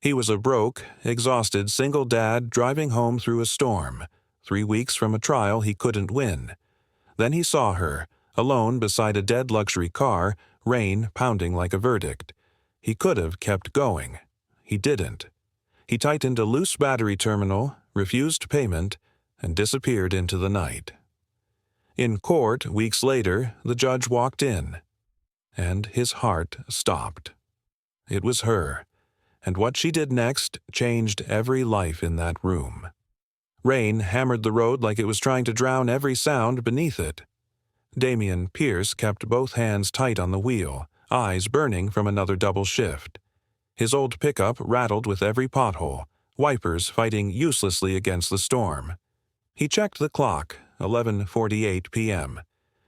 He was a broke, exhausted single dad driving home through a storm, 3 weeks from a trial he couldn't win. Then he saw her, alone beside a dead luxury car, rain pounding like a verdict. He could have kept going. He didn't. He tightened a loose battery terminal, refused payment, and disappeared into the night. In court, weeks later, the judge walked in, and his heart stopped. It was her, and what she did next changed every life in that room. Rain hammered the road like it was trying to drown every sound beneath it. Damian Pierce kept both hands tight on the wheel, eyes burning from another double shift. His old pickup rattled with every pothole, wipers fighting uselessly against the storm. He checked the clock, 11:48 p.m.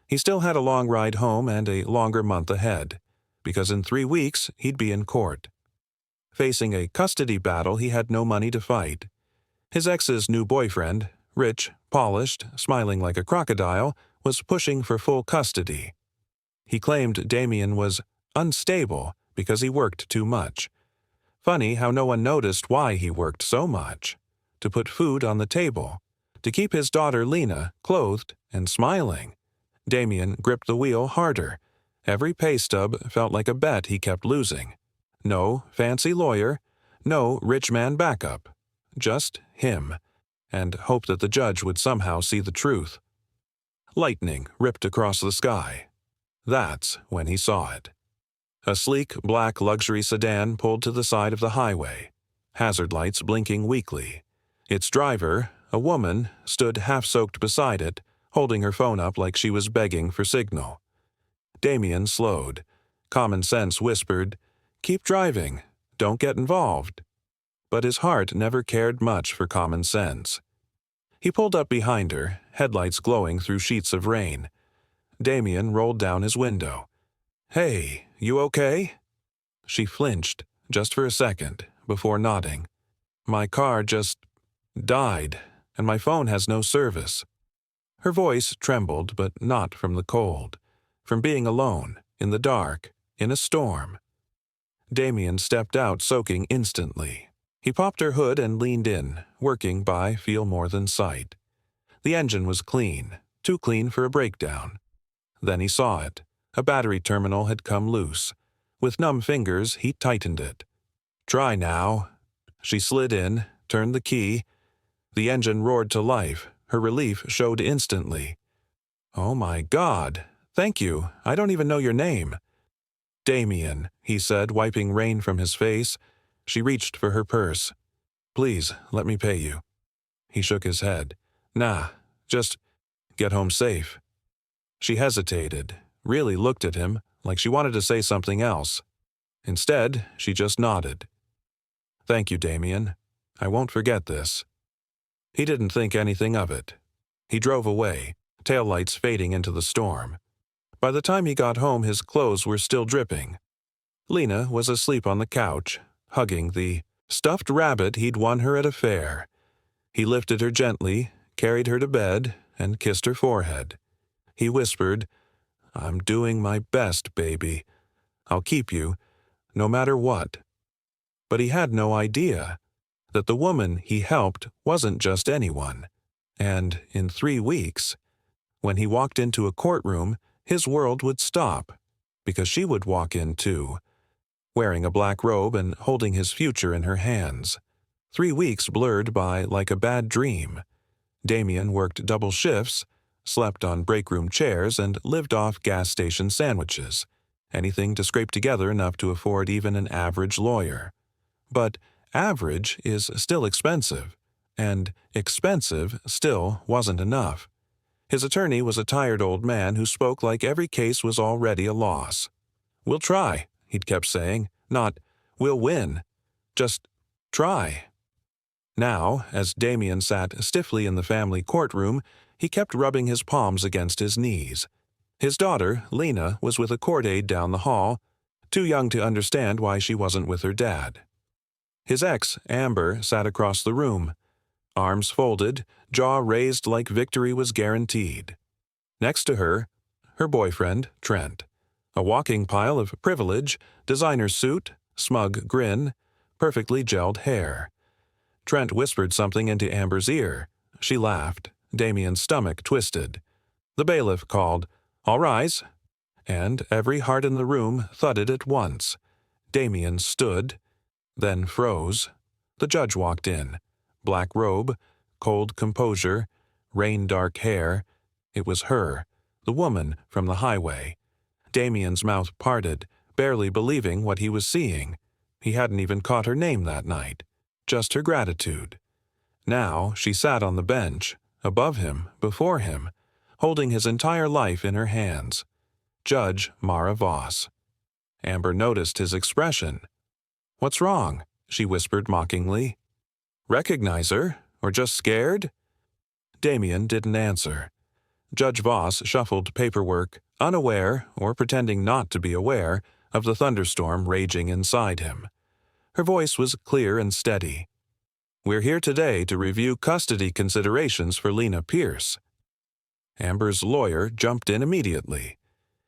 He still had a long ride home and a longer month ahead, because in 3 weeks he'd be in court. Facing a custody battle he had no money to fight. His ex's new boyfriend, rich, polished, smiling like a crocodile, was pushing for full custody. He claimed Damian was unstable because he worked too much. Funny how no one noticed why he worked so much. To put food on the table. To keep his daughter Lena clothed and smiling. Damian gripped the wheel harder. Every pay stub felt like a bet he kept losing. No fancy lawyer, no rich man backup. Just him, and hope that the judge would somehow see the truth. Lightning ripped across the sky. That's when he saw it. A sleek black luxury sedan pulled to the side of the highway, hazard lights blinking weakly. Its driver, a woman, stood half-soaked beside it, holding her phone up like she was begging for signal. Damian slowed. Common sense whispered, "Keep driving. Don't get involved." But his heart never cared much for common sense. He pulled up behind her, headlights glowing through sheets of rain. Damian rolled down his window. "Hey, you okay?" She flinched, just for a second, before nodding. "My car just died, and my phone has no service." Her voice trembled, but not from the cold. From being alone, in the dark, in a storm. Damian stepped out soaking instantly. He popped her hood and leaned in, working by feel more than sight. The engine was clean, too clean for a breakdown. Then he saw it. A battery terminal had come loose. With numb fingers, he tightened it. "Try now." She slid in, turned the key. The engine roared to life. Her relief showed instantly. "Oh my God! Thank you. I don't even know your name." "Damian," he said, wiping rain from his face. She reached for her purse. "Please, let me pay you." He shook his head. "Nah, just get home safe." She hesitated, really looked at him like she wanted to say something else. Instead, she just nodded. "Thank you, Damian. I won't forget this." He didn't think anything of it. He drove away, taillights fading into the storm. By the time he got home, his clothes were still dripping. Lena was asleep on the couch, hugging the stuffed rabbit he'd won her at a fair. He lifted her gently, carried her to bed, and kissed her forehead. He whispered, "I'm doing my best, baby. I'll keep you, no matter what." But he had no idea that the woman he helped wasn't just anyone. And in 3 weeks, when he walked into a courtroom, his world would stop, because she would walk in too, wearing a black robe and holding his future in her hands. 3 weeks blurred by like a bad dream. Damian worked double shifts, slept on break-room chairs, and lived off gas station sandwiches, anything to scrape together enough to afford even an average lawyer. But average is still expensive, and expensive still wasn't enough. His attorney was a tired old man who spoke like every case was already a loss. "We'll try," he'd kept saying, not, "We'll win." Just try. Now, as Damian sat stiffly in the family courtroom, he kept rubbing his palms against his knees. His daughter, Lena, was with a court aide down the hall, too young to understand why she wasn't with her dad. His ex, Amber, sat across the room, arms folded, jaw raised like victory was guaranteed. Next to her, her boyfriend, Trent. A walking pile of privilege, designer suit, smug grin, perfectly gelled hair. Trent whispered something into Amber's ear. She laughed. Damien's stomach twisted. The bailiff called, "All rise," and every heart in the room thudded at once. Damien stood, then froze. The judge walked in. Black robe, cold composure, rain-dark hair. It was her, the woman from the highway. Damien's mouth parted, barely believing what he was seeing. He hadn't even caught her name that night, just her gratitude. Now she sat on the bench, above him, before him, holding his entire life in her hands. Judge Mara Voss. Amber noticed his expression. "What's wrong?" she whispered mockingly. "Recognize her? Or just scared?" Damien didn't answer. Judge Voss shuffled paperwork, unaware, or pretending not to be aware, of the thunderstorm raging inside him. Her voice was clear and steady. "We're here today to review custody considerations for Lena Pierce." Amber's lawyer jumped in immediately.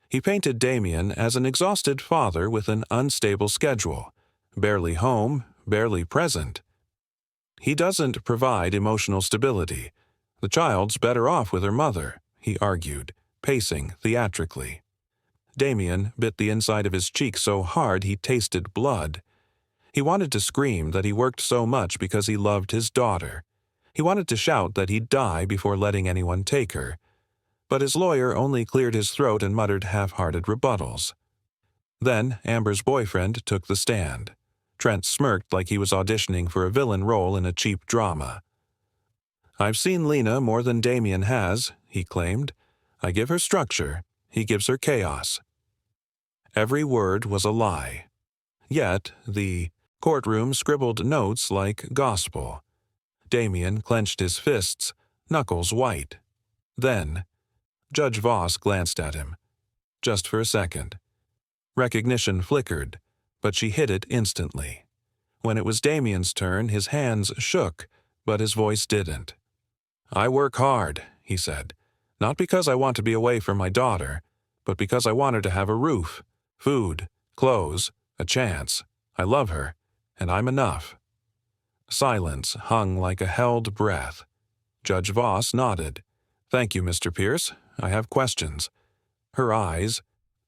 He painted Damien as an exhausted father with an unstable schedule, barely home, barely present. "He doesn't provide emotional stability. The child's better off with her mother," he argued, pacing theatrically. Damien bit the inside of his cheek so hard he tasted blood. He wanted to scream that he worked so much because he loved his daughter. He wanted to shout that he'd die before letting anyone take her. But his lawyer only cleared his throat and muttered half-hearted rebuttals. Then Amber's boyfriend took the stand. Trent smirked like he was auditioning for a villain role in a cheap drama. "I've seen Lena more than Damien has," he claimed. "I give her structure. He gives her chaos." Every word was a lie. Yet the courtroom scribbled notes like gospel. Damien clenched his fists, knuckles white. Then Judge Voss glanced at him. Just for a second. Recognition flickered, but she hid it instantly. When it was Damien's turn, his hands shook, but his voice didn't. "I work hard," he said. "Not because I want to be away from my daughter, but because I want her to have a roof, food, clothes, a chance. I love her, and I'm enough." Silence hung like a held breath. Judge Voss nodded. "Thank you, Mr. Pierce. I have questions." Her eyes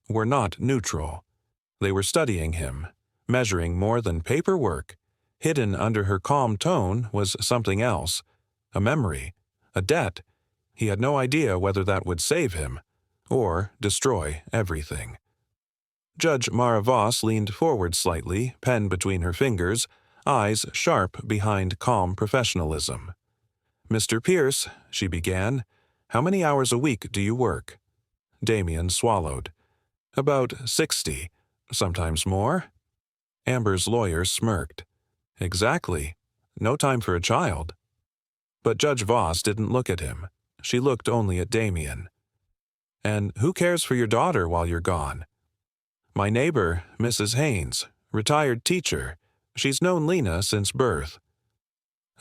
were not neutral. They were studying him, measuring more than paperwork. Hidden under her calm tone was something else, a memory, a debt. He had no idea whether that would save him or destroy everything. Judge Mara Voss leaned forward slightly, pen between her fingers, eyes sharp behind calm professionalism. "Mr. Pierce," she began, "how many hours a week do you work?" Damien swallowed. "About 60, sometimes more." Amber's lawyer smirked. "Exactly. No time for a child." But Judge Voss didn't look at him. She looked only at Damien. "And who cares for your daughter while you're gone?" "My neighbor, Mrs. Haynes, retired teacher. She's known Lena since birth."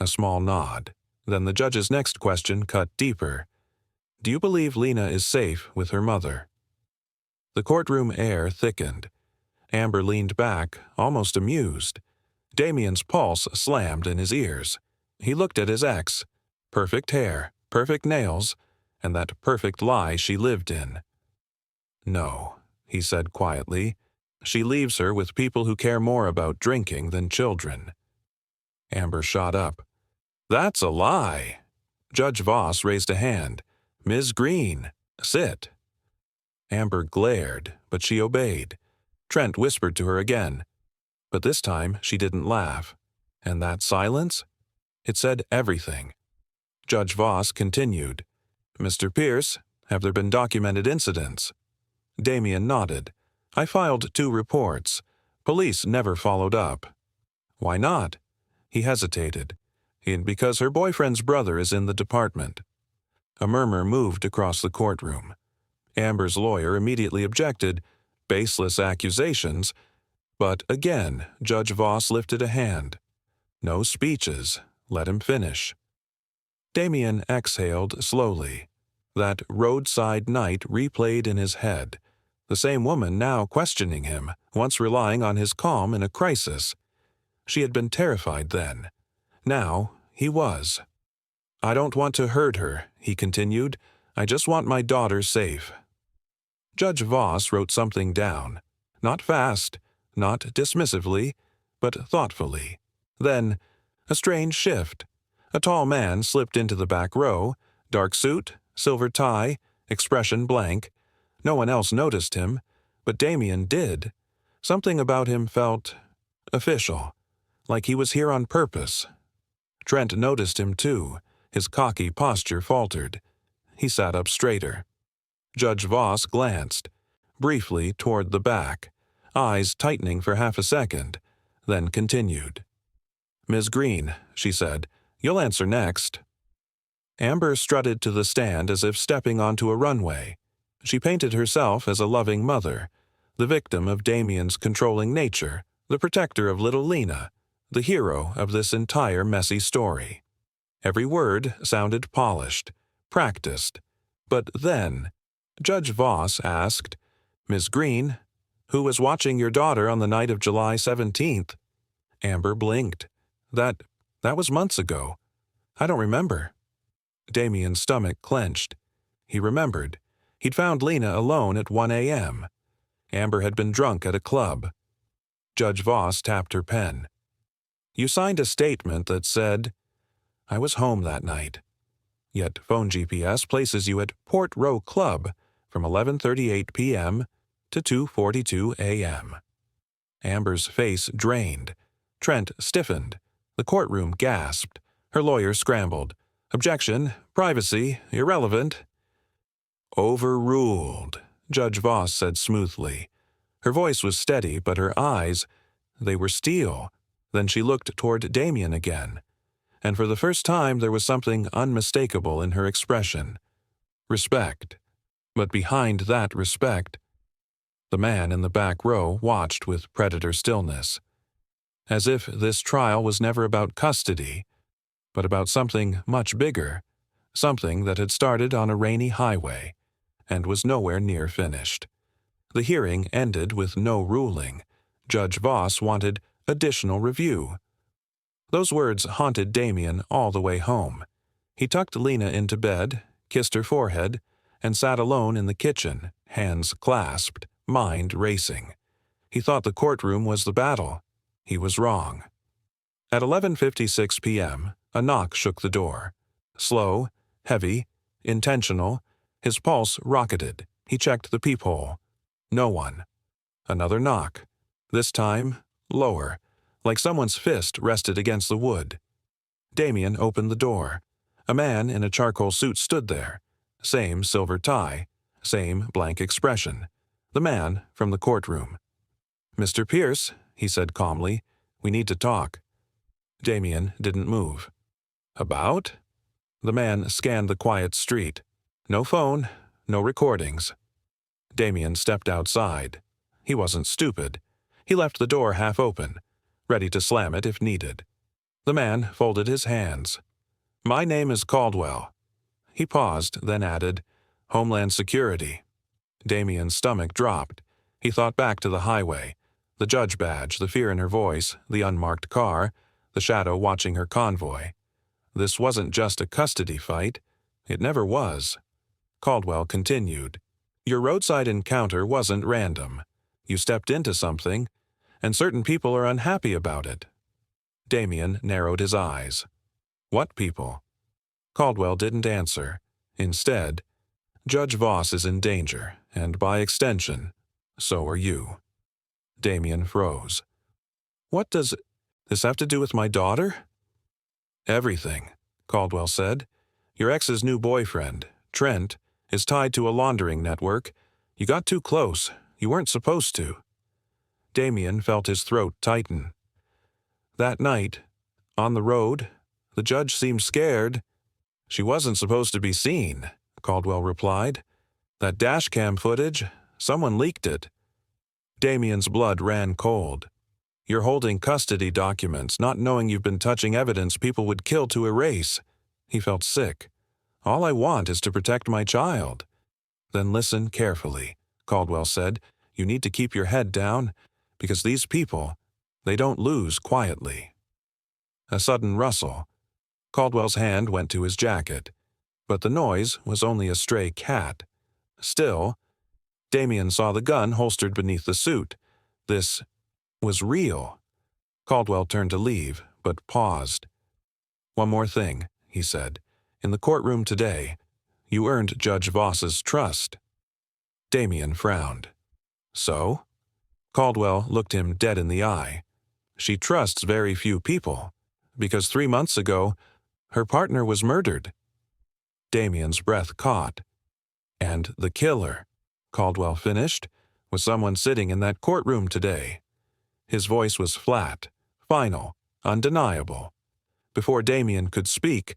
A small nod. Then the judge's next question cut deeper. "Do you believe Lena is safe with her mother?" The courtroom air thickened. Amber leaned back, almost amused. Damien's pulse slammed in his ears. He looked at his ex. Perfect hair, perfect nails, and that perfect lie she lived in. "No," he said quietly. "She leaves her with people who care more about drinking than children." Amber shot up. "That's a lie." Judge Voss raised a hand. "Ms. Green, sit." Amber glared, but she obeyed. Trent whispered to her again. But this time she didn't laugh. And that silence? It said everything. Judge Voss continued. "Mr. Pierce, have there been documented incidents?" Damien nodded. "I filed 2 reports. Police never followed up." "Why not?" He hesitated. "Because her boyfriend's brother is in the department." A murmur moved across the courtroom. Amber's lawyer immediately objected. Baseless accusations. But again, Judge Voss lifted a hand. "No speeches. Let him finish." Damien exhaled slowly. That roadside night replayed in his head. The same woman now questioning him, once relying on his calm in a crisis. She had been terrified then. Now he was. "I don't want to hurt her," he continued. "I just want my daughter safe." Judge Voss wrote something down. Not fast, not dismissively, but thoughtfully. Then, a strange shift. A tall man slipped into the back row, dark suit, silver tie, expression blank. No one else noticed him, but Damien did. Something about him felt official, like he was here on purpose. Trent noticed him too. His cocky posture faltered. He sat up straighter. Judge Voss glanced, briefly toward the back, eyes tightening for half a second, then continued. "Ms. Green," she said, "you'll answer next." Amber strutted to the stand as if stepping onto a runway. She painted herself as a loving mother, the victim of Damien's controlling nature, the protector of little Lena, the hero of this entire messy story. Every word sounded polished, practiced. But then, Judge Voss asked, "Ms. Green, who was watching your daughter on the night of July 17th? Amber blinked. That was months ago. I don't remember." Damien's stomach clenched. He remembered. He'd found Lena alone at 1 a.m. Amber had been drunk at a club. Judge Voss tapped her pen. "You signed a statement that said, 'I was home that night.' Yet phone GPS places you at Port Row Club from 11:38 p.m. to 2:42 a.m. Amber's face drained. Trent stiffened. The courtroom gasped. Her lawyer scrambled. "Objection, privacy, irrelevant." "Overruled," Judge Voss said smoothly. Her voice was steady, but her eyes, they were steel. Then she looked toward Damien again, and for the first time there was something unmistakable in her expression. Respect. But behind that respect, the man in the back row watched with predator stillness. As if this trial was never about custody, but about something much bigger, something that had started on a rainy highway and was nowhere near finished. The hearing ended with no ruling. Judge Voss wanted additional review. Those words haunted Damien all the way home. He tucked Lena into bed, kissed her forehead, and sat alone in the kitchen, hands clasped, mind racing. He thought the courtroom was the battle. He was wrong. At 11:56 p.m., a knock shook the door. Slow, heavy, intentional, his pulse rocketed. He checked the peephole. No one. Another knock. This time, lower, like someone's fist rested against the wood. Damien opened the door. A man in a charcoal suit stood there. Same silver tie, same blank expression. The man from the courtroom. "Mr. Pierce," he said calmly, "we need to talk." Damien didn't move. "About?" The man scanned the quiet street. No phone, no recordings. Damien stepped outside. He wasn't stupid. He left the door half open, ready to slam it if needed. The man folded his hands. "My name is Caldwell." He paused, then added, "Homeland Security." Damien's stomach dropped. He thought back to the highway, the judge badge, the fear in her voice, the unmarked car, the shadow watching her convoy. This wasn't just a custody fight. It never was. Caldwell continued, "Your roadside encounter wasn't random. You stepped into something, and certain people are unhappy about it." Damien narrowed his eyes. "What people?" Caldwell didn't answer. Instead, "Judge Voss is in danger, and by extension, so are you." Damien froze. "What does this have to do with my daughter?" "Everything," Caldwell said. "Your ex's new boyfriend, Trent, is tied to a laundering network. You got too close. You weren't supposed to." Damien felt his throat tighten. "That night, on the road, the judge seemed scared." "She wasn't supposed to be seen," Caldwell replied. "That dashcam footage, someone leaked it." Damien's blood ran cold. "You're holding custody documents, not knowing you've been touching evidence people would kill to erase." He felt sick. "All I want is to protect my child." "Then listen carefully," Caldwell said. "You need to keep your head down, because these people, They don't lose quietly. A sudden rustle. Caldwell's hand went to his jacket, but the noise was only a stray cat. Still, Damien saw the gun holstered beneath the suit. This was real. Caldwell turned to leave, but paused. "One more thing," he said. "In the courtroom today, you earned Judge Voss's trust." Damien frowned. "So?" Caldwell looked him dead in the eye. "She trusts very few people, because 3 months ago, her partner was murdered." Damien's breath caught. "And the killer," Caldwell finished, "was someone sitting in that courtroom today." His voice was flat, final, undeniable. Before Damien could speak,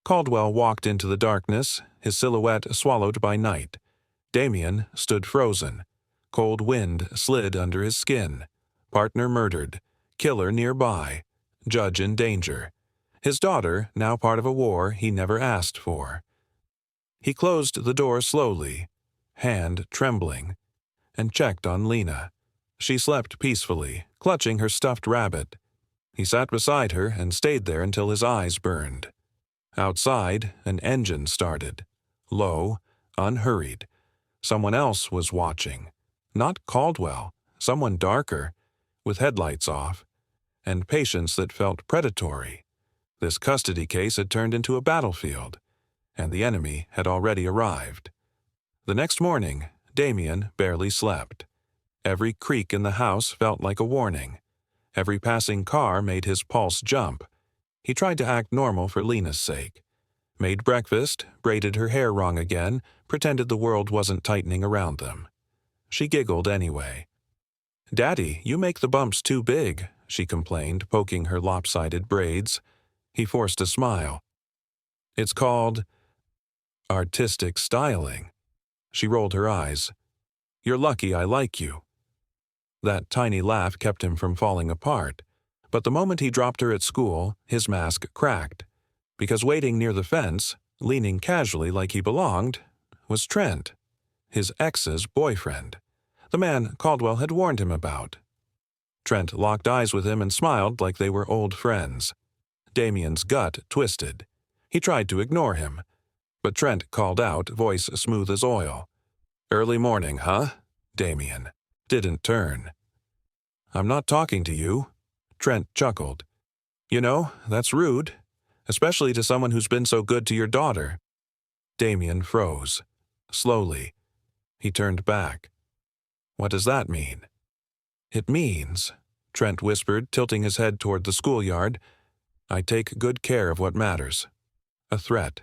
Caldwell walked into the darkness, his silhouette swallowed by night. Damien stood frozen. Cold wind slid under his skin. Partner murdered. Killer nearby. Judge in danger. His daughter now part of a war he never asked for. He closed the door slowly, hand trembling, and checked on Lena. She slept peacefully, clutching her stuffed rabbit. He sat beside her and stayed there until his eyes burned. Outside, an engine started. Low, unhurried. Someone else was watching. Not Caldwell, someone darker, with headlights off, and patience that felt predatory. This custody case had turned into a battlefield, and the enemy had already arrived. The next morning, Damien barely slept. Every creak in the house felt like a warning. Every passing car made his pulse jump. He tried to act normal for Lena's sake. Made breakfast, braided her hair wrong again, pretended the world wasn't tightening around them. She giggled anyway. "Daddy, you make the bumps too big," she complained, poking her lopsided braids. He forced a smile. "It's called artistic styling." She rolled her eyes. "You're lucky I like you." That tiny laugh kept him from falling apart, but the moment he dropped her at school, his mask cracked, because waiting near the fence, leaning casually like he belonged, was Trent, his ex's boyfriend, the man Caldwell had warned him about. Trent locked eyes with him and smiled like they were old friends. Damien's gut twisted. He tried to ignore him, but Trent called out, voice smooth as oil. "Early morning, huh?" Damien didn't turn. "I'm not talking to you." Trent chuckled. "You know, that's rude, especially to someone who's been so good to your daughter." Damien froze. Slowly, he turned back. "What does that mean?" "It means," Trent whispered, tilting his head toward the schoolyard, "I take good care of what matters." A threat,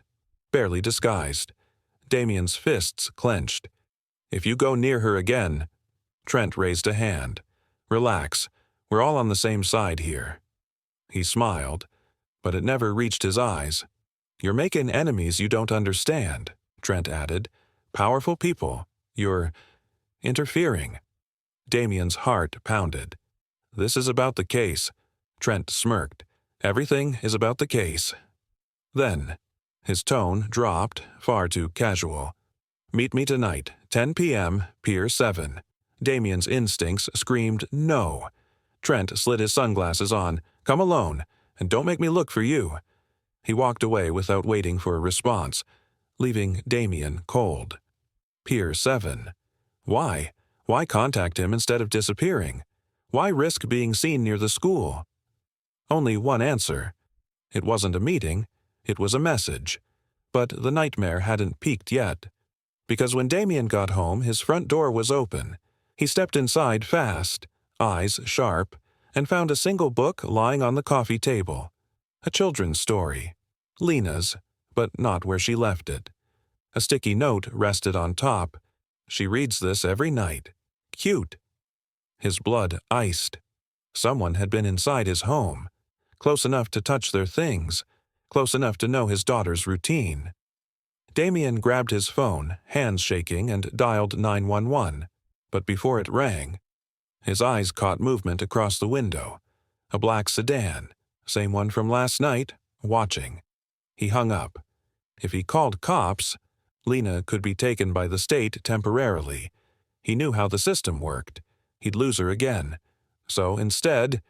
barely disguised. Damien's fists clenched. "If you go near her again—" Trent raised a hand. "Relax. We're all on the same side here." He smiled, but it never reached his eyes. "You're making enemies you don't understand," Trent added. "Powerful people. You're interfering." Damien's heart pounded. "This is about the case." Trent smirked. "Everything is about the case." Then, his tone dropped, far too casual. "Meet me tonight, 10 p.m., Pier 7. Damien's instincts screamed no. Trent slid his sunglasses on. "Come alone, and don't make me look for you." He walked away without waiting for a response, leaving Damien cold. Pier 7. Why? Why contact him instead of disappearing? Why risk being seen near the school? Only one answer. It wasn't a meeting, it was a message. But the nightmare hadn't peaked yet. Because when Damien got home, his front door was open. He stepped inside fast, eyes sharp, and found a single book lying on the coffee table. A children's story. Lena's, but not where she left it. A sticky note rested on top. "She reads this every night. Cute." His blood iced. Someone had been inside his home, close enough to touch their things, close enough to know his daughter's routine. Damien grabbed his phone, hands shaking, and dialed 911. But before it rang, his eyes caught movement across the window. A black sedan, same one from last night, watching. He hung up. If he called cops, Lena could be taken by the state temporarily. He knew how the system worked. He'd lose her again. So instead,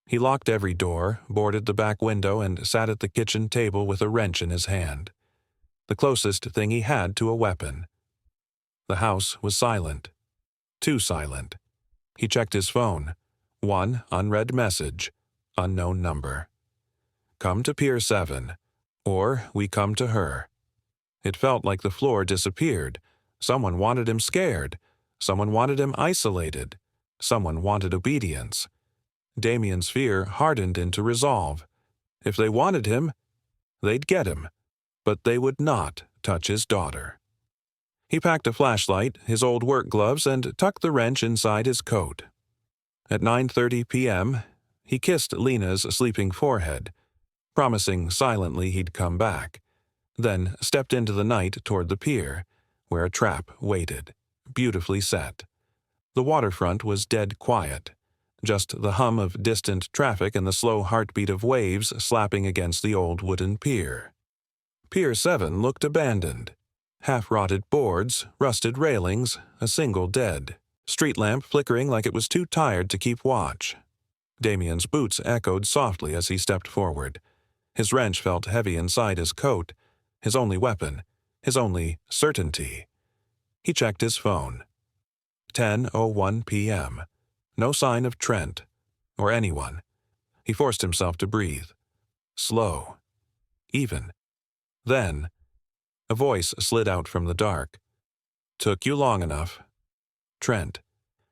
He locked every door, boarded the back window, and sat at the kitchen table with a wrench in his hand. The closest thing he had to a weapon. The house was silent. Too silent. He checked his phone. One unread message. Unknown number. Come to Pier 7. Or we come to her. It felt like the floor disappeared. Someone wanted him scared. Someone wanted him isolated. Someone wanted obedience. Damien's fear hardened into resolve. If they wanted him, they'd get him. But they would not touch his daughter. He packed a flashlight, his old work gloves, and tucked the wrench inside his coat. At 9:30 p.m., he kissed Lena's sleeping forehead, promising silently he'd come back, then stepped into the night toward the pier, where a trap waited, beautifully set. The waterfront was dead quiet, just the hum of distant traffic and the slow heartbeat of waves slapping against the old wooden pier. Pier 7 looked abandoned. Half-rotted boards, rusted railings, a single dead. Street lamp flickering like it was too tired to keep watch. Damien's boots echoed softly as he stepped forward. His wrench felt heavy inside his coat, his only weapon, his only certainty. He checked his phone. 10:01 p.m. No sign of Trent, or anyone. He forced himself to breathe. Slow. Even. Then, a voice slid out from the dark. Took you long enough. Trent.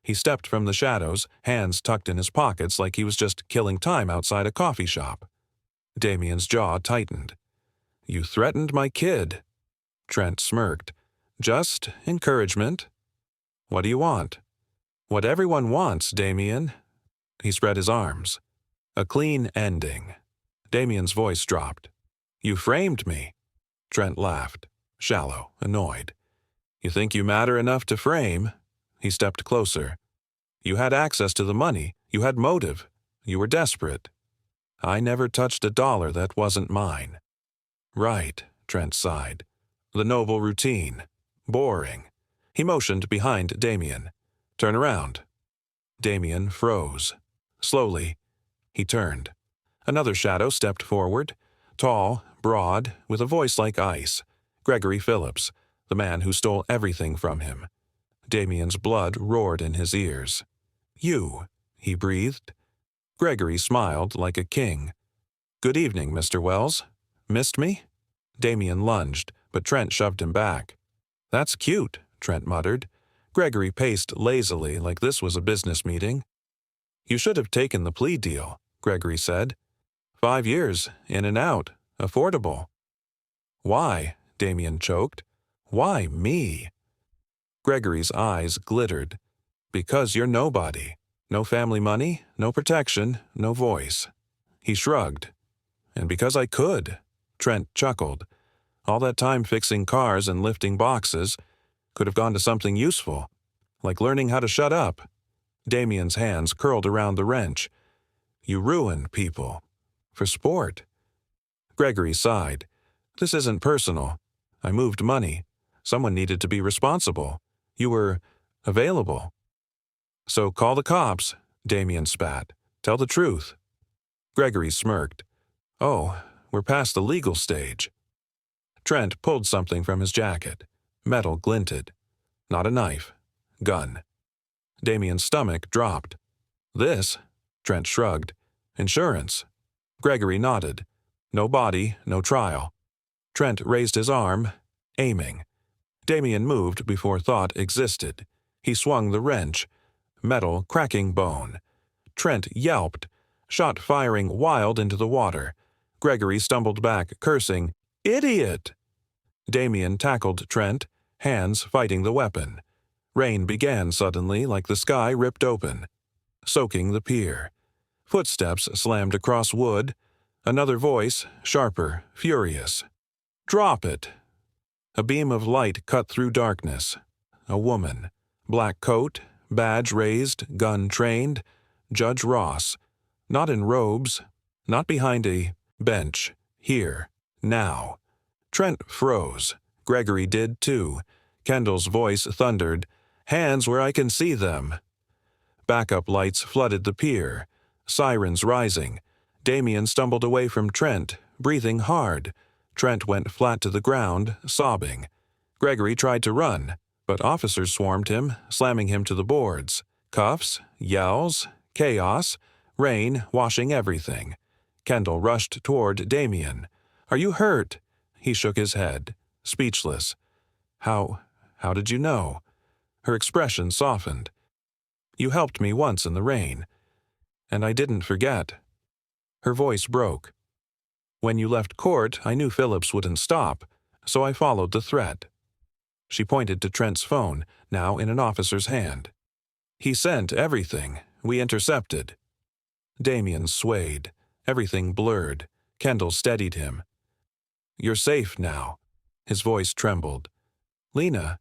He stepped from the shadows, hands tucked in his pockets like he was just killing time outside a coffee shop. Damien's jaw tightened. You threatened my kid. Trent smirked. Just encouragement. What do you want? What everyone wants, Damien. He spread his arms. A clean ending. Damien's voice dropped. You framed me. Trent laughed, shallow, annoyed. You think you matter enough to frame? He stepped closer. You had access to the money. You had motive. You were desperate. I never touched a dollar that wasn't mine. Right, Trent sighed. The noble routine. Boring. He motioned behind Damien. Turn around. Damien froze. Slowly, he turned. Another shadow stepped forward. Tall, broad, with a voice like ice. Gregory Phillips, the man who stole everything from him. Damien's blood roared in his ears. You, he breathed. Gregory smiled like a king. Good evening, Mr. Wells. Missed me? Damien lunged, but Trent shoved him back. That's cute, Trent muttered. Gregory paced lazily like this was a business meeting. You should have taken the plea deal, Gregory said. 5 years, in and out, affordable. Why? Damien choked. Why me? Gregory's eyes glittered. Because you're nobody. No family money, no protection, no voice. He shrugged. And because I could. Trent chuckled. All that time fixing cars and lifting boxes could have gone to something useful, like learning how to shut up. Damien's hands curled around the wrench. You ruin people. For sport. Gregory sighed. This isn't personal. I moved money. Someone needed to be responsible. You were available. So call the cops, Damien spat. Tell the truth. Gregory smirked. Oh, we're past the legal stage. Trent pulled something from his jacket. Metal glinted. Not a knife. Gun. Damien's stomach dropped. This? Trent shrugged. Insurance. Gregory nodded. No body, no trial. Trent raised his arm, aiming. Damien moved before thought existed. He swung the wrench. Metal cracking bone. Trent yelped, shot firing wild into the water. Gregory stumbled back, cursing, Idiot! Damien tackled Trent, hands fighting the weapon. Rain began suddenly like the sky ripped open, soaking the pier. Footsteps slammed across wood. Another voice, sharper, furious. Drop it! A beam of light cut through darkness. A woman. Black coat, badge raised, gun trained. Judge Ross. Not in robes. Not behind a bench. Here. Now. Trent froze. Gregory did too. Kendall's voice thundered. Hands where I can see them. Backup lights flooded the pier. Sirens rising. Damien stumbled away from Trent, breathing hard. Trent went flat to the ground, sobbing. Gregory tried to run, but officers swarmed him, slamming him to the boards. Cuffs, yells, chaos, rain washing everything. Kendall rushed toward Damien. "Are you hurt?" He shook his head, speechless. How did you know?" Her expression softened. "You helped me once in the rain. And I didn't forget." Her voice broke. "When you left court, I knew Phillips wouldn't stop, so I followed the threat." She pointed to Trent's phone, now in an officer's hand. "He sent everything. We intercepted." Damien swayed. Everything blurred. Kendall steadied him. "You're safe now." His voice trembled. "Lena."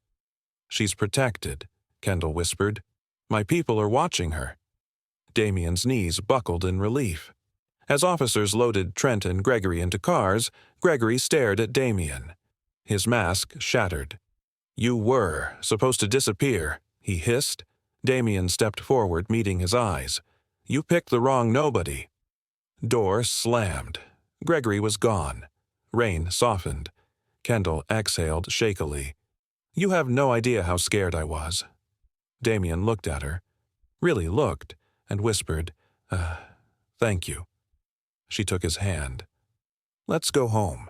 "She's protected," Kendall whispered. "My people are watching her." Damien's knees buckled in relief. As officers loaded Trent and Gregory into cars, Gregory stared at Damien. His mask shattered. "You were supposed to disappear," he hissed. Damien stepped forward, meeting his eyes. "You picked the wrong nobody." Door slammed. Gregory was gone. Rain softened. Kendall exhaled shakily. "You have no idea how scared I was." Damien looked at her. Really looked, and whispered, "Thank you." She took his hand. "Let's go home."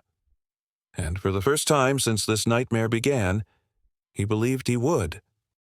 And for the first time since this nightmare began, he believed he would.